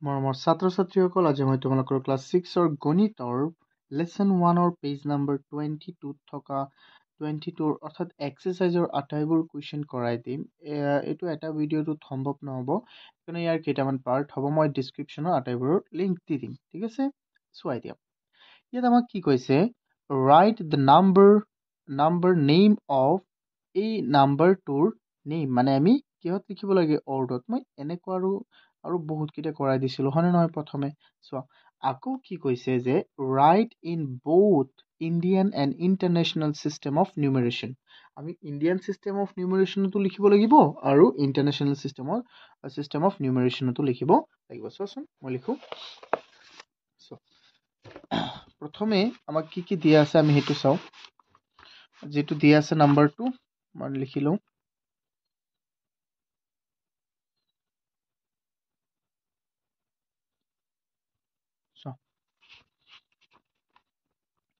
মৰমৰ ছাত্ৰ ছাত্ৰীসকল, আজি মই তোমালোকৰ ক্লাছ 6ৰ গণিতৰ লেচন 1ৰ পেজ নম্বৰ 22 থকা 22 অৰ্থাৎ এক্সাৰচাইজৰ আটাইবোৰ কুৱেশ্যন কৰাই দিম। এইটো এটা ভিডিঅ'টোত সম্ভৱ নহ'ব, সেইকাৰণে ইয়াৰ কেইটামান পাৰ্ট হ'ব। মই ডিছক্ৰিপশ্যনৰ আটাইবোৰৰ লিংক দি দিম, ঠিক আছে? চোৱাই দিয়া। ইয়াত আমাক কি কৈছে, right the number name of এই নাম্বাৰটোৰ নেম, মানে আমি কিহত লিখিব লাগে, অৰ্ডাৰত। মই এনেকুৱা আৰু বহুতকেইটা কৰাই দিছিলোঁ, হয়নে নহয়? প্ৰথমে চোৱা, আকৌ কি কৈছে যে right in both Indian and international system of numeration. আমি ইণ্ডিয়ান চিষ্টেম অফ নিউমেৰেশ্যনতো লিখিব লাগিব আৰু ইণ্টাৰনেশ্যনেল চিষ্টেম অফ নিউমেৰেশ্যনতো লিখিব লাগিব। চোৱাচোন, মই লিখোঁ। প্ৰথমে আমাক কি কি দিয়া আছে আমি সেইটো চাওঁ। যিটো দিয়া আছে নাম্বাৰটো মই লিখি লওঁ।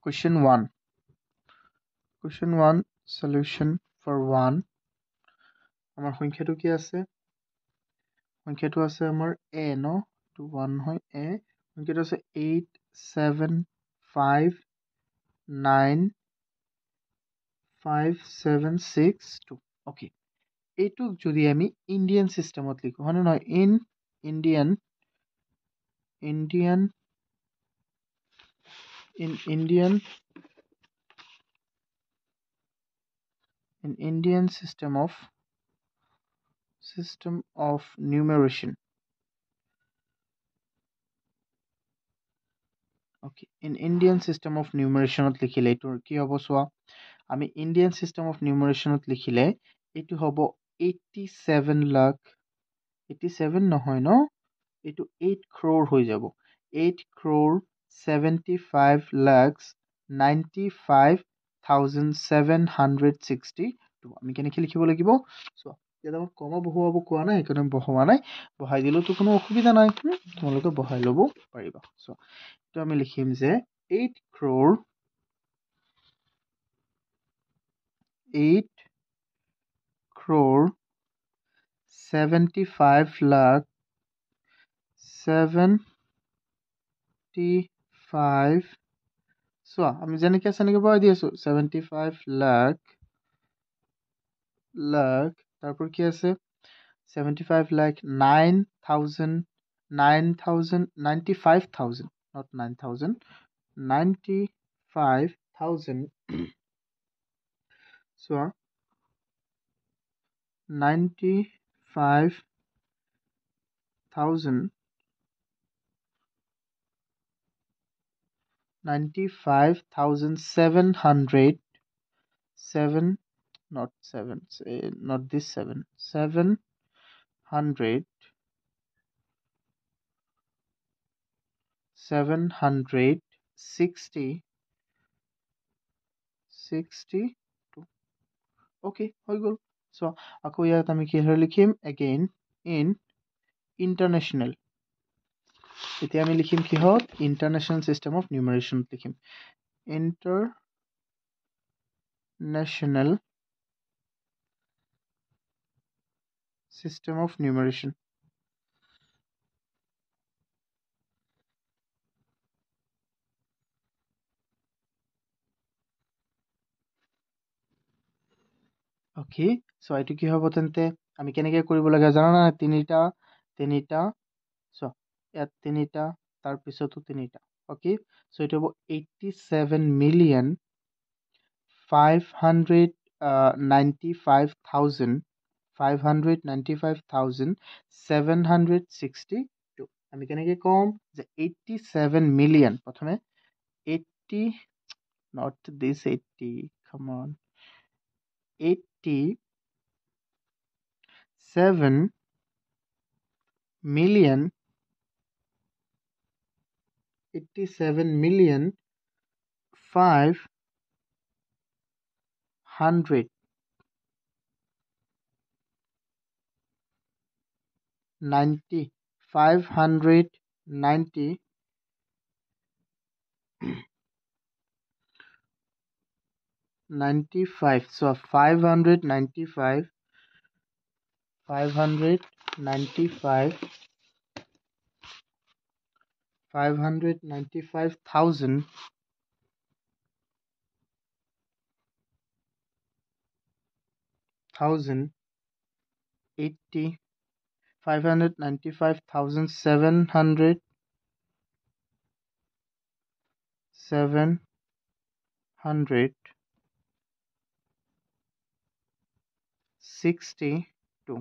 Question 1 solution for 1। আমাৰ সংখ্যাটো কি আছে? সংখ্যাটো আছে আমাৰ a ন, 1 হয় a। সংখ্যাটো আছে 8759576 অ'কে। এইটোক যদি আমি ইণ্ডিয়ান চিষ্টেমত লিখো, হয়নে নহয়? In Indian system of numeration. Okay, in Indian system of numeration লিখিলে এইটো কি হ'ব? চোৱা, আমি ইণ্ডিয়ান চিষ্টেম অফ নিউমেৰেশ্যনত লিখিলে এইটো হ'ব 87 লাখ। 87 নহয় ন, এইটো 8 crore হৈ যাব। 8,75,95,762। আমি কেনেকৈ লিখিব লাগিব? চোৱা, ইয়াত আমাক কমা বহুৱাব কোৱা নাই, সেইকাৰণে বহোৱা নাই। বহাই দিলেওতো কোনো অসুবিধা নাই, তোমালোকে বহাই ল'ব পাৰিবা। চোৱা, এইটো আমি লিখিম যে 8 crore 75,75,75,. চোৱা, আমি যেনেকৈ আছে এনেকৈ বহাই দি আছোঁ। 75 লাখ, তারপর কি আছে? 75 lakh 9,000, 95,000, not 9,000, 95,000. So 95,000, 95,700, 7, not 7, not this 7, 700, 760. Okay, হৈ গ'ল। চ' আকৌ ইয়াত আমি কি ধৰে লিখিম? Again in international. এতিয়া আমি লিখিম কিহত? ইণ্টাৰনেশ্যনেল চিষ্টেম অফ নিউমেৰেশ্যনত লিখিম। International system of numeration. Okay, চ' এইটো কি হ'ব তেন্তে? আমি কেনেকৈ কৰিব লাগে জানা নাই? তিনিটা, চ' ইয়াত তিনিটা, তাৰপিছতো তিনিটা। অ'কে, চ' এইটো হ'ব 87,595,762। আমি কেনেকৈ ক'ম যে 87 মিলিয়ন? প্ৰথমে 80, not this 80, come on, 87 million 500 90 590 95. So 595 595 595,000 80 595,700 762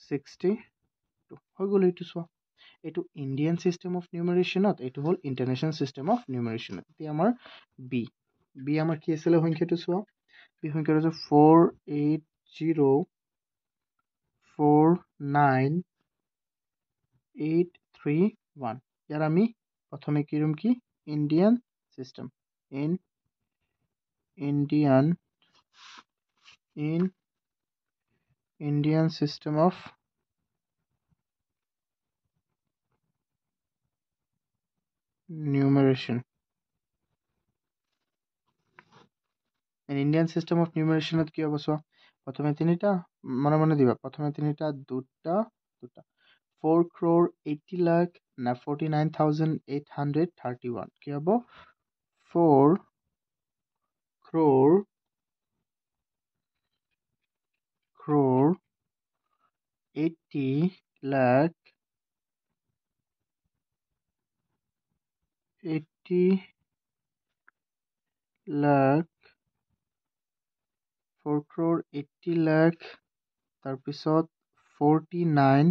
62 হৈ গ'ল। এইটো চোৱা, এইটো ইণ্ডিয়ান চিষ্টেম অফ নিউমেৰেশ্যনত, এইটো হ'ল ইণ্টাৰনেশ্যনেল চিষ্টেম অফ নিউমেৰেশ্যনত। এতিয়া আমাৰ বি আমাৰ কি আছিলে সংখ্যাটো চোৱা, বি সংখ্যাটো হৈছে 48049,831। ইয়াৰ আমি প্ৰথমে কি ৰুম, কি Indian system, Indian system of numeration. Indian system of নিউমেৰেশ্যনত কি হ'ব চোৱা, প্ৰথমে তিনিটা মনে দিবা, প্ৰথমে তিনিটা দুটা 4,80,49,831 কি হ'ব, 4,80,00,000 4,80,00,000 তাৰপিছত 49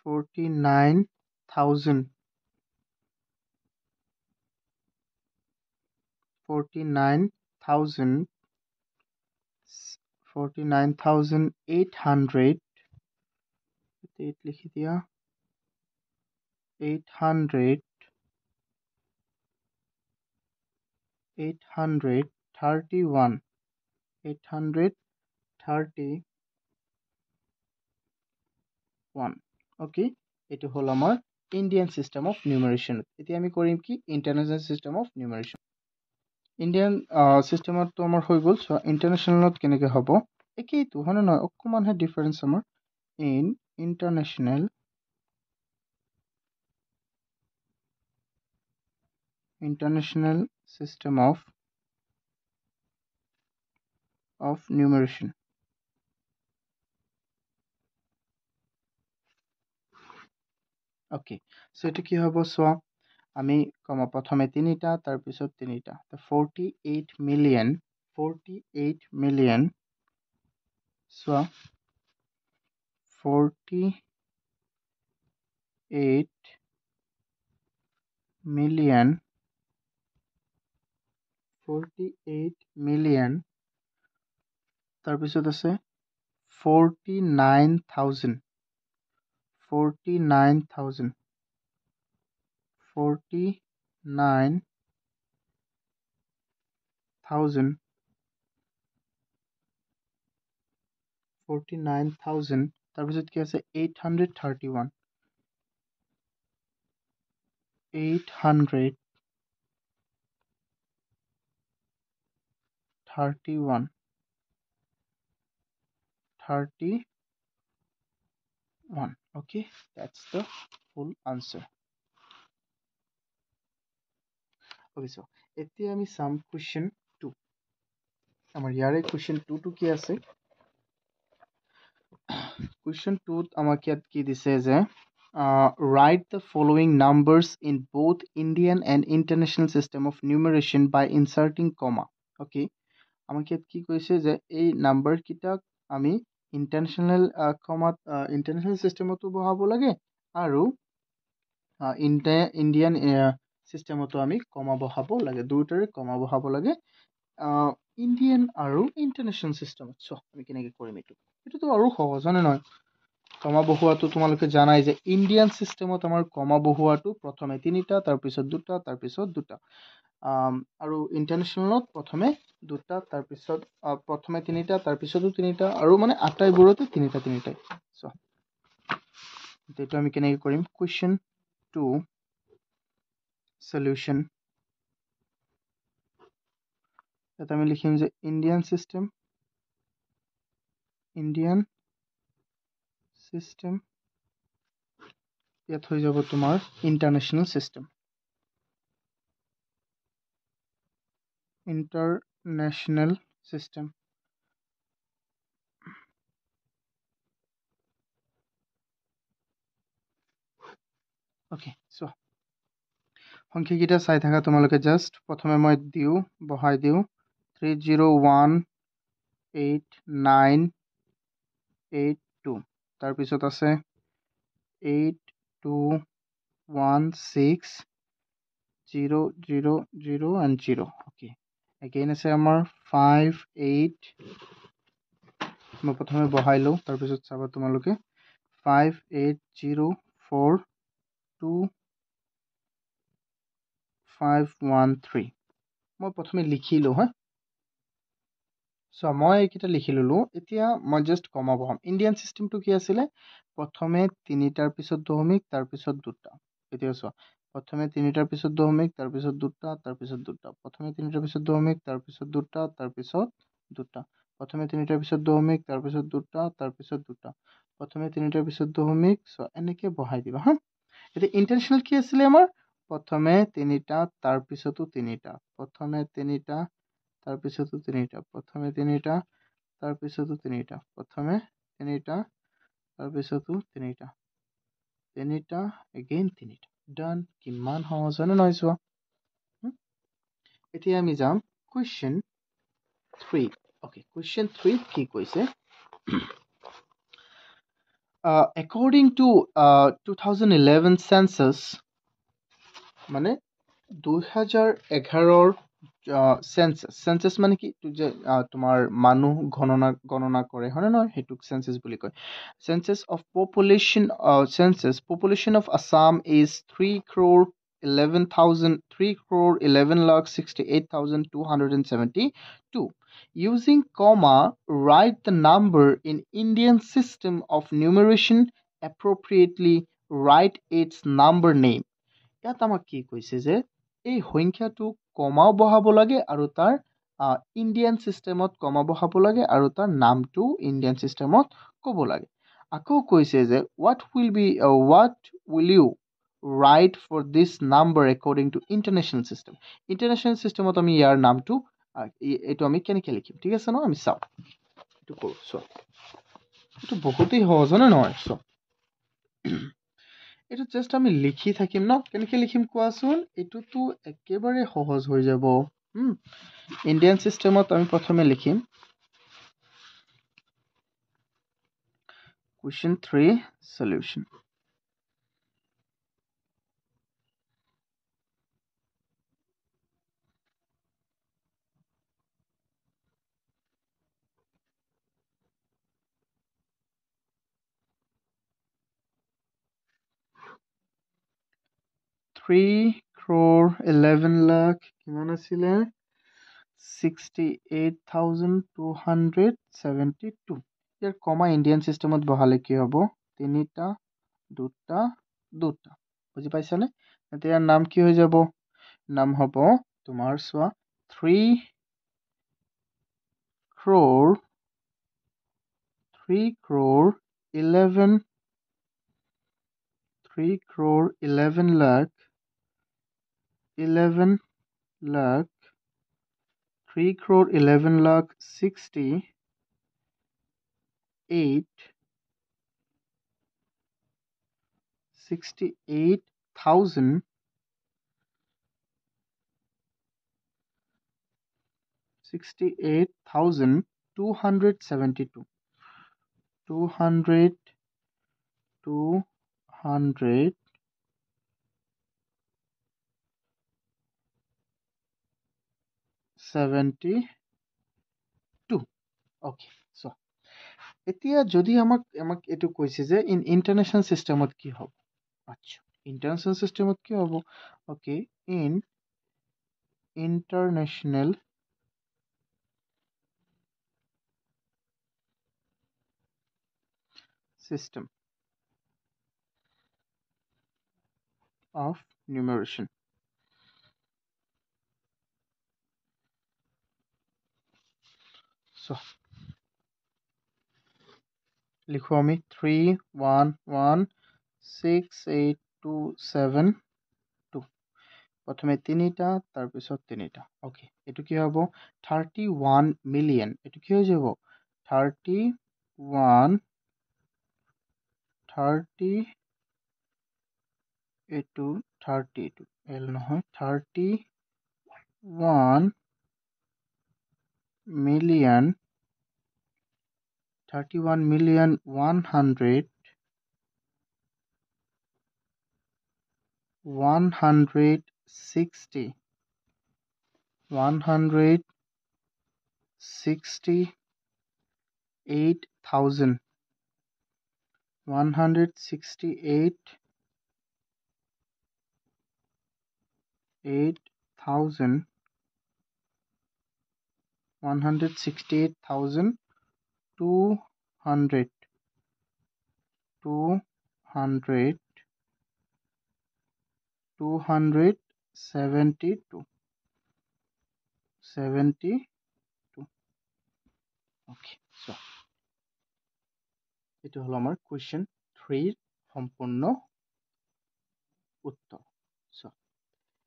49,000 49,800 লিখি দিয়া, 831 অ'কে। এইটো হ'ল আমাৰ ইণ্ডিয়ান চিষ্টেম অফ নিউমেৰেশ্যন। এতিয়া আমি কৰিম কি ইণ্টাৰনেশ্যনেল চিষ্টেম অফ নিউমেৰেশ্যন। ইণ্ডিয়ান চিষ্টেমতটো আমাৰ হৈ গ'ল। চ' ইণ্টাৰনেশ্যনেলত কেনেকৈ হ'ব, একেইটো হয়নে নহয়, অকণমানহে ডিফাৰেঞ্চ আমাৰ। In international system of numeration. Okay, চ' এইটো কি হ'ব চোৱা, আমি কমা প্ৰথমে তিনিটা তাৰপিছত তিনিটা, 48 মিলিয়ন চোৱা, 48 মিলিয়ন তাৰপিছত আছে 49,000 49,000 তাৰপিছত কি আছে 831 831 okay, that's the full answer. Okay, so এতিয়া আমি চাম question 2। আমাৰ ইয়াৰে question 2 টো কি আছে, question 2 আমাক ইয়াত কি দিছে যে write the following numbers in both Indian and international system of numeration by inserting comma. Okay, আমাক ইয়াত কি কৈছে যে এই নাম্বাৰ কিটাক আমি ইণ্টাৰনেশ্যনেল চিষ্টেমতো বহাব লাগে আৰু ইণ্ডিয়ান চিষ্টেমতো আমি কমা বহাব লাগে, দুয়োটাৰে কমা বহাব লাগে ইণ্ডিয়ান আৰু ইণ্টাৰনেশ্যনেল চিষ্টেমত। চ' আমি কেনেকৈ কৰিম এইটোতো আৰু সহজ হয়নে নহয়। কমা বহোৱাটো তোমালোকে জানাই যে ইণ্ডিয়ান চিষ্টেমত আমাৰ কমা বহোৱাটো প্ৰথমে তিনিটা তাৰপিছত দুটা তাৰপিছত দুটা, আৰু ইণ্টাৰনেশ্যনেলত প্ৰথমে দুটা তাৰপিছত প্ৰথমে তিনিটা তাৰপিছতো তিনিটা, আৰু মানে আটাইবোৰতে তিনিটাই। চ' এইটো আমি কেনেকৈ কৰিম, question 2 solution ইয়াত আমি লিখিম যে ইণ্ডিয়ান চিষ্টেম ইয়াত হৈ যাব তোমাৰ ইণ্টাৰনেশ্যনেল চিষ্টেম অ'কে চোৱা সংখ্যাকেইটা চাই থাকা তোমালোকে জাষ্ট প্ৰথমে মই বহাই দিওঁ 30189882 তাৰপিছত আছে 821600 and 0 অ'কে এগেইন আছে আমাৰ 58 মই প্ৰথমে বহাই লওঁ তাৰপিছত চাবা তোমালোকে 58042513 মই প্ৰথমে লিখিলোঁ হা চ' মই এইকেইটা লিখি ল'লোঁ এতিয়া মই জাষ্ট কমা বহাম ইণ্ডিয়ান চিষ্টেমটো কি আছিলে প্ৰথমে 3টাৰ পিছত দশমিক তাৰপিছত 2টা এতিয়া চোৱা প্ৰথমে 3টাৰ পিছত দশমিক তাৰপিছত 2টা তাৰপিছত 2টা প্ৰথমে 3টাৰ পিছত দশমিক তাৰপিছত 2টা তাৰপিছত 2টা প্ৰথমে 3টাৰ পিছত দশমিক তাৰপিছত 2টা তাৰপিছত 2টা প্ৰথমে 3টাৰ পিছত দশমিক চ' এনেকৈ বহাই দিবা হা এতিয়া ইণ্টেনশ্যনেল কি আছিলে আমাৰ প্ৰথমে 3টা তাৰপিছতো 3টা প্ৰথমে 3টা তাৰপিছতো 3টা প্ৰথমে 3টা তাৰপিছতো 3টা প্ৰথমে 3টা তাৰপিছতো 3টা 3টা এগেইন 3টা ডান কিমান সহজ হয় নহয় চোৱা এতিয়া আমি যাম কুৱেশ্যন 3 অ'কে কুৱেশ্যন 3 কি কৈছে according to 2011 census মানে 2011 চেঞ্চাছ মানে কি যে তোমাৰ মানুহ গণনা কৰে হয় নে নহয় সেইটোক চেঞ্চাছ বুলি কয় census of population of Assam is 3,11,68,272 using comma write the number in Indian system of numeration appropriately write its number name ইয়াত আমাক কি কৈছে যে এই সংখ্যাটো কমাও বহাব লাগে আৰু তাৰ ইণ্ডিয়ান চিষ্টেমত কমা বহাব লাগে আৰু তাৰ নামটো ইণ্ডিয়ান চিষ্টেমত ক'ব লাগে আকৌ কৈছে যে what will you write for this number according to international systemত আমি ইয়াৰ নামটো এইটো আমি কেনেকৈ লিখিম ঠিক আছে ন আমি চাওঁ এইটো কৰোঁ চোৱা এইটো বহুতেই সহজ হয় নে নহয় চোৱা এইটো জাষ্ট আমি লিখি থাকিম ন কেনেকৈ লিখিম কোৱাচোন এইটোতো একেবাৰে সহজ হৈ যাব ইণ্ডিয়ান চিষ্টেমত আমি প্ৰথমে লিখিম কুৱেশ্যন 3 সলিউশ্যন $3,11,00,000 কিমান আছিলে 68,272 ইয়াৰ কমা ইণ্ডিয়ান চিষ্টেমত বহালে কি হ'ব 3টা 2টা 2টা বুজি পাইছানে এতিয়া ইয়াৰ নাম কি হৈ যাব নাম হ'ব তোমাৰ চোৱা 3 crore 11 lakh 11 lakh 68,000 272 okay so' এতিয়া যদি আমাক এইটো কৈছে যে ইণ্টাৰনেশ্যনেল চিষ্টেমত কি হ'ব আচ্ছা ইণ্টাৰনেশ্যনেল চিষ্টেমত কি হ'ব okay in international system of numeration So লিখো আমি 3116827 প্ৰথমে তিনিটা তাৰপিছত তিনিটা ওকে এটো কি হ'ব 31 মিলিয়ন এটো কি হৈ যাব 31 30 এটো 30 এটো এল নহয় 31 মিলিয়ন 31 million 100 160 168,000 168,000 168,200 200 272 72 ওকে সো এটো হলো আমার কোশ্চেন 3 এর সম্পূর্ণ উত্তর সো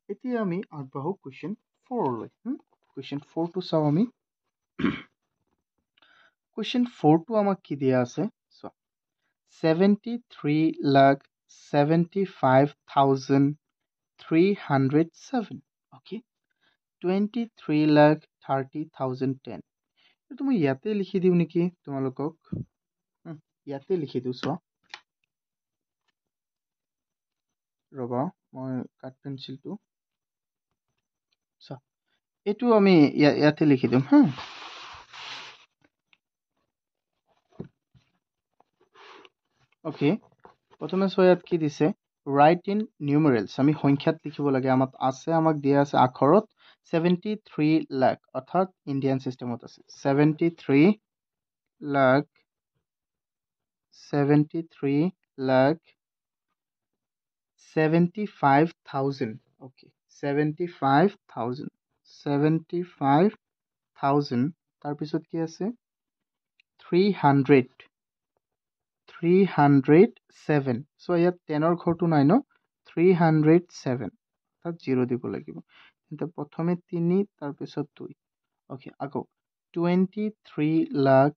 এতিয়া আমি আগবাঢ়ো কোশ্চেন 4 লৈ কোশ্চেন 4 টু চাও আমি কোশ্চেন 4 টু আমাক কি দিয়া আছে সো 73,75,307 okay 23,30,010 তো মই ইয়াতে লিখি দিও নেকি তোমালোকক ইয়াতে লিখি দিও সো ৰবা মই কাট পেন্সিলটো সো এটো আমি ইয়াতে লিখি দিম ওকে প্ৰথমে সো ইয়াত কি দিছে ৰাইট ইন নিউমেৰেলস আমি সংখ্যাত লিখিব লাগে আমাক দিয়া আছে আখৰত 73 লাখ অৰ্থাৎ ইন্ডিয়ান সিস্টেমত আছে 73 লাখ 75,000 okay 75,000 তাৰপিছত কি আছে 307 সো ইয়াত 10 ৰ ঘৰটো নাই ন 307 তাত 0 দিব লাগিব কিন্তু প্ৰথমে 3 তাৰপিছত 2 ওকে আকৌ 23 লাখ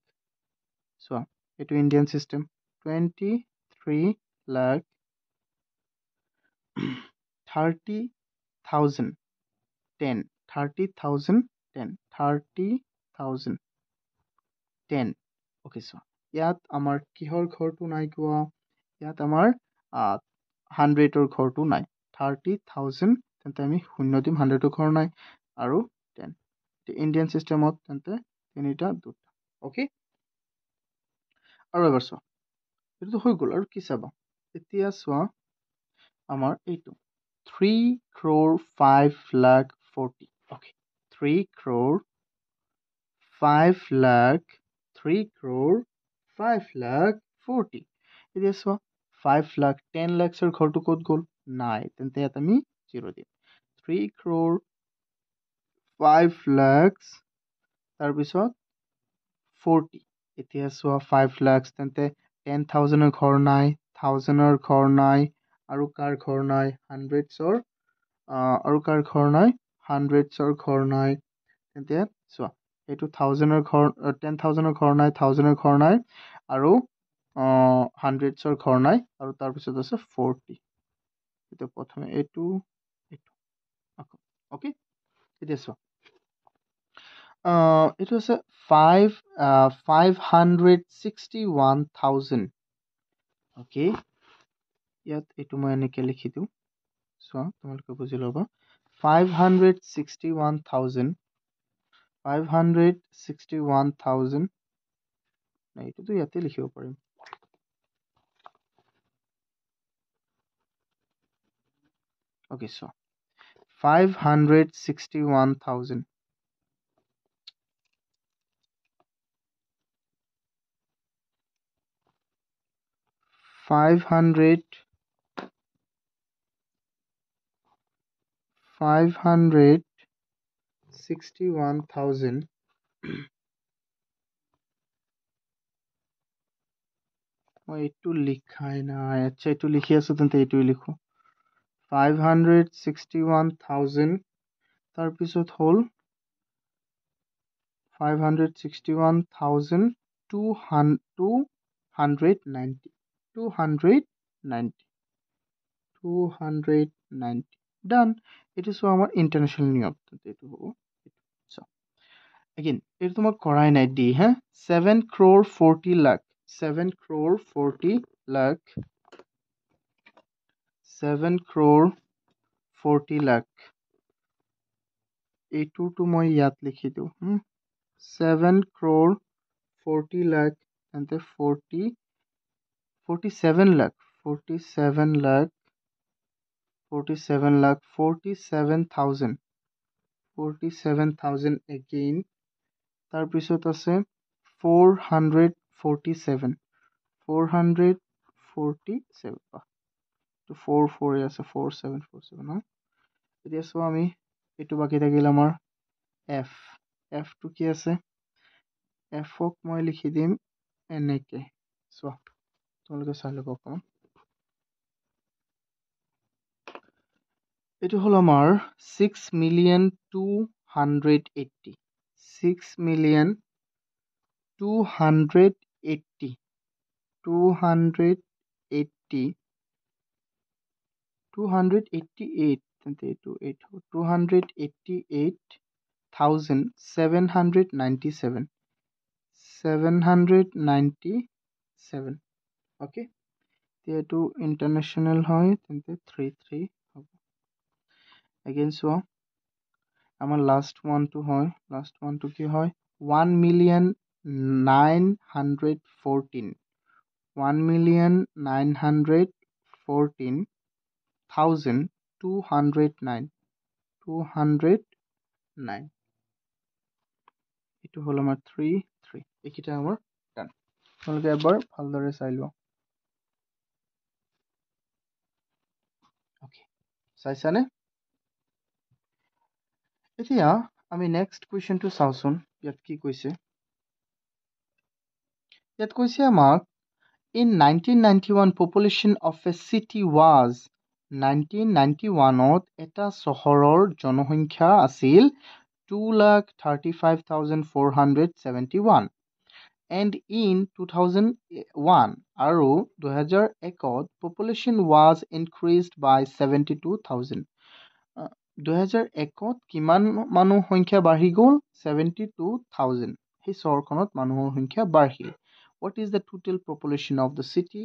সো এটো Indian system 23 lakh 30,000 10 30,000 10 30,000 10 okay so ইয়াত আমাৰ কিহৰ ঘৰটো নাই কোৱা ইয়াত আমাৰ 100 ৰ ঘৰটো নাই 30,000 তেন্তে আমি শূন্য দিম 100 ৰ ঘৰ নাই আৰু 10 ইন্ডিয়ান সিস্টেমত তেন্তে তিনিটা দুটা ওকে আৰু এবাৰ চোৱা এটো হৈ গ'ল আৰু কি চাবা এতিয়া চোৱা আমাৰ এইটো 3 crore 5 lakh 40 okay 3 crore 5 lakh 3 crore 5 lakh 40 এতিয়া চোৱা 5 lakh 10 lakhs ৰ ঘৰটো ক'ত গ'ল নাই তেন্তে ইয়াত আমি 0 দিম 3 crore 5 lakhs তাৰপিছত 40 এতিয়া চোৱা 5 lakhs তেন্তে 10,000 ৰ ঘৰ নাই 1000 ৰ ঘৰ নাই আৰু কাৰ ঘৰ নাই 100s ৰ আৰু কাৰ ঘৰ নাই 100s ৰ ঘৰ নাই তেন্তে চোৱা এটো 1000 ৰ ঘৰ 10,000 ৰ ঘৰ নাই 1000 ৰ ঘৰ নাই আৰু 100s ৰ ঘৰ নাই আৰু তাৰ পিছত আছে 40 এটা প্ৰথমে এটো ওকে এতিয়া চোৱা it was a 561,000 okay ইয়াত এটো মই এনেকে লিখি দিও সো তোমালোকে বুজি লবা 561,000 নাই এটো তো ইয়াতে লিখিব পাৰিম okay so 561,000 561,000 মই এইটো লিখাই নাই আচ্ছা এইটো লিখি আছো তেন্তে এইটোৱে লিখো 561,000 তাৰপিছত হ'ল 561,290 ডান এইটো চোৱা আমাৰ ইণ্টাৰনেশ্যনেল নিয়ম এইটো হ'ব again এইটো তোমাক কৰাই নাই দি হা 7 crore 40 lakh 7 crore 40 lakh 7 crore 40 lakh এইটোতো মই ইয়াত লিখি দিওঁ 7 crore 40 lakh and the 47 lakh 47 lakh 47 lakh 47,000 again তাৰপিছত আছে 447 তো 4 আছে 4747 এতিয়া চোৱা আমি এইটো বাকি থাকিল আমাৰ এফ টো কি আছে এফক মই লিখি দিম এনেকে চোৱা তোমালোকে চাই ল'ব অকণমান এইটো হ'ল আমাৰ 6,280 6,280 288 তেন্তে এইটো 288,797 797 অ'কে এইটো ইণ্টাৰনেশ্যনেল হয় তেন্তে 3 হ'ব এগেইন চোৱা আমাৰ লাষ্ট ওৱানটো কি হয় 1,914 1,914,209 এইটো হ'ল আমাৰ 3 এইকেইটা আমাৰ ডান তোমালোকে এবাৰ ভালদৰে চাই লোৱা অ'কে চাইছানে এতিয়া আমি নেক্সট কুৱেশ্যনটো চাওঁচোন ইয়াত কি কৈছে ইয়াত কৈছে আমাক in 1991 population of a city was 1991ত এটা চহৰৰ জনসংখ্যা আছিল 2,35,471 and in 2001 আৰু 2001ত population was increased by 72,000 2001ত কিমান মানুহ সংখ্যা বাঢ়ি গ'ল 72,000 সেই চহৰখনত মানুহৰ সংখ্যা বাঢ়িল what is the total population of the city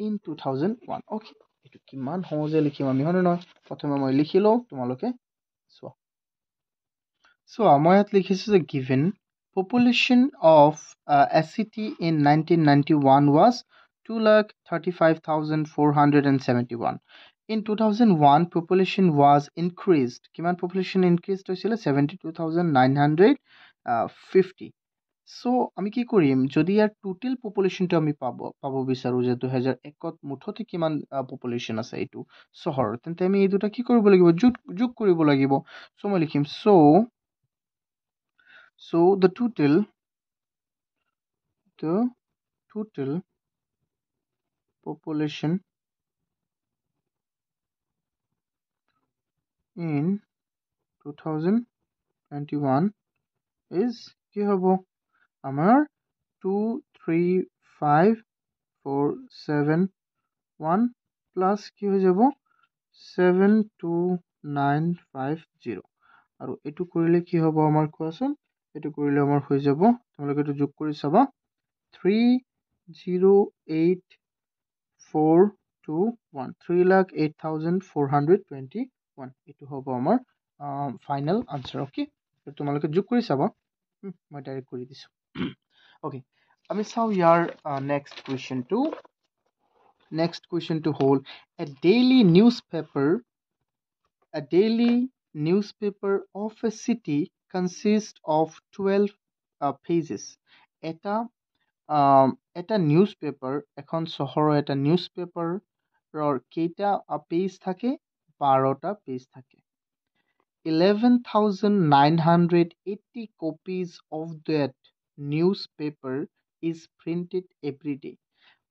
in 2001 okay এইটো কিমান সহজে লিখিম আমি হয়নে নহয় প্ৰথমে মই লিখি লওঁ তোমালোকে চোৱা মই ইয়াত লিখিছো যে given population of a city in 1991 was 2,35,471 in 2001 population was increased কিমান population increased হৈছিলে 72,950 সো আমি কি কৰিম যদি ইয়াৰ টোটাল পপুলেশ্যনটো আমি পাব বিচাৰো যে 2001ত মুঠতে কিমান পপুলেশ্যন আছে এইটো চহৰ তেন্তে আমি এই দুটা কি কৰিব লাগিব যোগ কৰিব লাগিব সো মই লিখিম so the total population in 2021 is কি হ'ব আমাৰ 235,471 প্লাস কি হৈ যাব 72950 আৰু এইটো কৰিলে কি হ'ব আমাৰ কোৱাচোন এইটো কৰিলে আমাৰ হৈ যাব তোমালোকে এইটো যোগ কৰি চাবা 308,421 3,08,421 এইটো হ'ব আমাৰ ফাইনেল আনসাৰ ওকে তোমালোকে যোগ কৰি চাবা মই ডাইৰেক্ট কৰি দিছো ওকে আমি চাও ইয়াৰ নেক্সট কুৱেশ্যনটো হ'ল a daily newspaper of a city consists of 12 pages এটা নিউজপেপাৰ এখন চহৰৰ এটা নিউজপেপাৰৰ কেইটা পেজ থাকে 12টা পেজ থাকে 11,980 copies of that newspaper is printed every day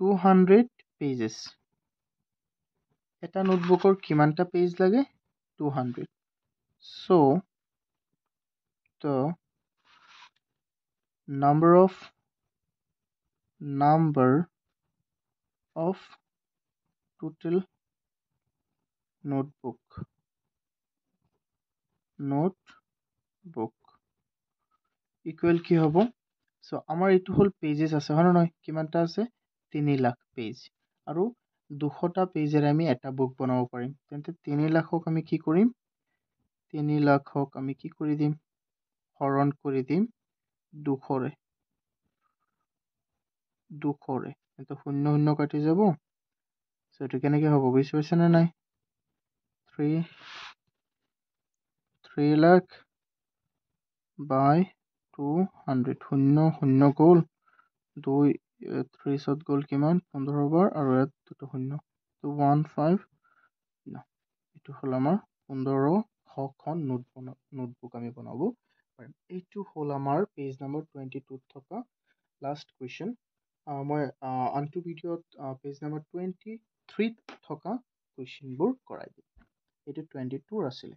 200 pages. এটা নোটবুকৰ কিমানটা পেজ লাগে 200. So the number of total notebook equal কি হ'ব? So আমাৰ এইটো হল পেজেস আছে হয় নহয় কিমানটা আছে 3 লাখ পেজ আৰু 200টা পেজেৰে আমি এটা বুক বনাব পাৰিম তেন্তে 3 লাখক আমি কি কৰিম 3 লাখক আমি কি কৰি দিম হৰণ কৰি দিম 200ৰে এটা শূন্য শূন্য কাটি যাব সো এটো কেনেকৈ হ'ব বুজি পাইছে নে নাই 3 লাখ by 200 শূন্য শূন্য গ'ল 30ত গ'ল কিমান 15 বাৰ আৰু ইয়াত দুটো শূন্য তো 15 না এটো হল আমাৰ 1500খন নোটবুক আমি বনাব পাৰিম এইটো হল আমাৰ পেজ নম্বৰ 22 থকা লাষ্ট কোৱেশ্চন মই আনটো ভিডিঅ'ত পেজ নম্বৰ 23 থকা কোৱেশ্চনবোৰ কৰাই দিম এইটো 22 আছিলে